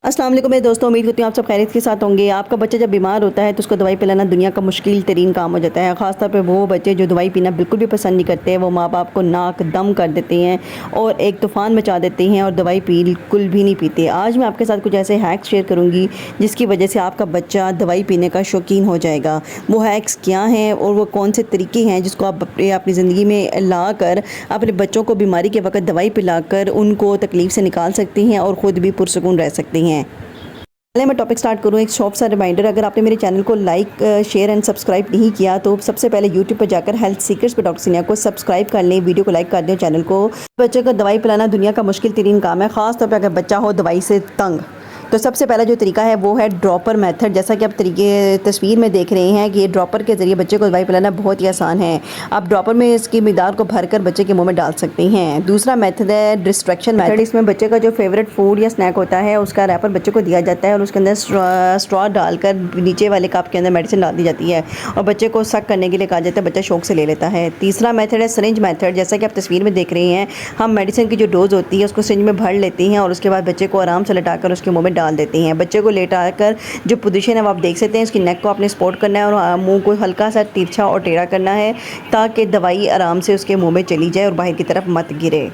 अस्सलाम वालेकुम मेरे दोस्तों, उम्मीद करती हूँ आप सब खैरियत के साथ होंगे। आपका बच्चा जब बीमार होता है तो उसको दवाई पिलाना दुनिया का मुश्किल तरीन काम हो जाता है। ख़ासतौर पे वो बच्चे जो दवाई पीना बिल्कुल भी पसंद नहीं करते, वो माँ बाप को नाक दम कर देते हैं और एक तूफ़ान मचा देते हैं और दवाई बिल्कुल भी नहीं पीते। आज मैं आपके साथ कुछ ऐसे हैक्स शेयर करूँगी जिसकी वजह से आपका बच्चा दवाई पीने का शौकीन हो जाएगा। वो हैक्स क्या हैं और वो कौन से तरीके हैं जिसको आप अपनी ज़िंदगी में ला कर अपने बच्चों को बीमारी के वक्त दवाई पिलाकर उनको तकलीफ़ से निकाल सकती हैं और ख़ुद भी पुरसुकून रह सकती हैं। पहले मैं टॉपिक स्टार्ट करूँ, एक शॉर्ट सा रिमाइंडर, अगर आपने मेरे चैनल को लाइक शेयर एंड सब्सक्राइब नहीं किया तो सबसे पहले यूट्यूब पर जाकर हेल्थ सीकर्स पे डॉक्टर सिनिया को सब्सक्राइब कर लें, वीडियो को लाइक कर दें, चैनल को। बच्चे को दवाई पिलाना दुनिया का मुश्किल तरीन काम है, ख़ास तौर पर अगर बच्चा हो दवाई से तंग। तो सबसे पहला जो तरीका है वो है ड्रॉपर मेथड। जैसा कि आप तस्वीर में देख रहे हैं कि ये ड्रॉपर के ज़रिए बच्चे को दवाई पिलाना बहुत ही आसान है। आप ड्रॉपर में इसकी मिक़दार को भरकर बच्चे के मुंह में डाल सकते हैं। दूसरा मेथड है डिस्ट्रैक्शन मेथड। इसमें बच्चे का जो फेवरेट फूड या स्नैक होता है उसका रैपर बच्चे को दिया जाता है और उसके अंदर स्ट्रॉ डालकर नीचे वाले कप के अंदर मेडिसिन डाल दी जाती है और बच्चे को सक करने के लिए कहा जाता है, बच्चा शौक से ले लेता है। तीसरा मेथड है सिरिंज मेथड। जैसा कि आप तस्वीर में देख रहे हैं, हम मेडिसिन की जो डोज होती है उसको सिरिंज में भर लेते हैं और उसके बाद बच्चे को आराम से लटाकर उसके मुँह में डाल देते हैं। बच्चे को लेटाकर जो पोजीशन है वो आप देख सकते हैं, इसकी नेक को आपने सपोर्ट करना है और मुंह को हल्का सा तिरछा और टेढ़ा करना है ताकि दवाई आराम से उसके मुंह में चली जाए और बाहर की तरफ मत गिरे।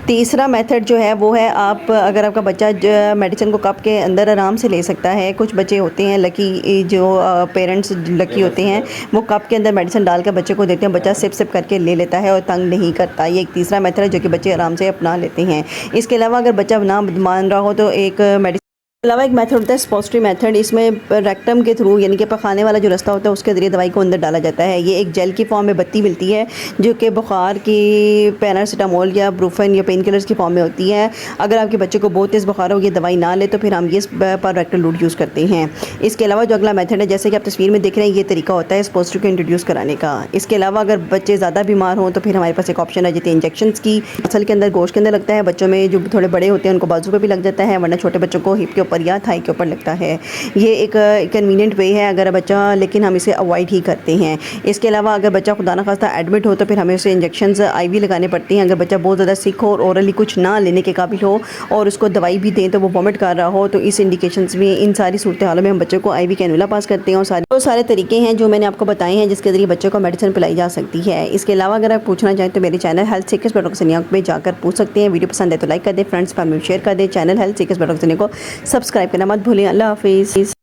तीसरा मेथड जो है वो है, आप अगर आपका बच्चा मेडिसिन को कप के अंदर आराम से ले सकता है, कुछ बच्चे होते हैं लकी, जो पेरेंट्स लकी होते हैं, वो कप के अंदर मेडिसिन डाल कर बच्चे को देते हैं, बच्चा सिप सिप करके ले लेता है और तंग नहीं करता। ये एक तीसरा मेथड है जो कि बच्चे आराम से अपना लेते हैं। इसके अलावा अगर बच्चा ना मान रहा हो तो एक अलावा एक मेथड होता है स्पोस्ट्री मेथड। इसमें रेक्टम के थ्रू, यानी कि पखाने वाला जो रास्ता होता है उसके ज़रिए दवाई को अंदर डाला जाता है। ये एक जेल की फॉर्म में बत्ती मिलती है जो कि बुखार की पैरासीटामोल या ब्रूफेन या पेन किलर्स की फॉर्म में होती है। अगर आपके बच्चे को बहुत तेज़ बुखार हो, ये दवाई ना ले तो फिर हम ये पर रेक्टल लूट यूज़ करते हैं। इसके अलावा जो अगला मेथड है, जैसे कि आप तस्वीर में देख रहे हैं, ये तरीका होता है स्पोस्ट्री को इंट्रोड्यूस कराने का। इसके अलावा अगर बच्चे ज़्यादा बीमार हों तो फिर हमारे पास एक ऑप्शन है, जैसे इंजेक्शन की। असल के अंदर गोश्त के अंदर लगता है, बच्चों में जो थोड़े बड़े होते हैं उनको बाजू पर भी लग जाता है, वरना छोटे बच्चों को हिप के ऊपर या थाई के ऊपर लगता है। ये एक कन्वीनियंट वे है अगर बच्चा, लेकिन हम इसे अवॉइड ही करते हैं। इसके अलावा अगर बच्चा खुदा न खास्ता एडमिट हो तो फिर हमें उसे इंजेक्शंस आईवी लगाने पड़ती हैं। अगर बच्चा बहुत ज़्यादा सिक हो और ओरली कुछ ना लेने के काबिल हो और उसको दवाई भी दें तो वो वॉमिट कर रहा हो, तो इस इंडिकेशंस में, इन सारी सूरत हालों में हम बच्चों को आईवी कैनुला पास करते हैं। और सारे तरीके हैं जो मैंने आपको बताए हैं जिसके ज़रिए बच्चों को मेडिसिन पिलाई जा सकती है। इसके अलावा अगर आप पूछना चाहें तो मेरे channel health seekers by doctor Sinia पे जाकर पूछ सकते हैं। वीडियो पसंद है तो लाइक कर दें, फ्रेंड्स फैमिली शेयर कर दें। Channel health seekers by doctor Sinia को सब्सक्राइब करना मत भूलें। अल्लाह हाफिज़।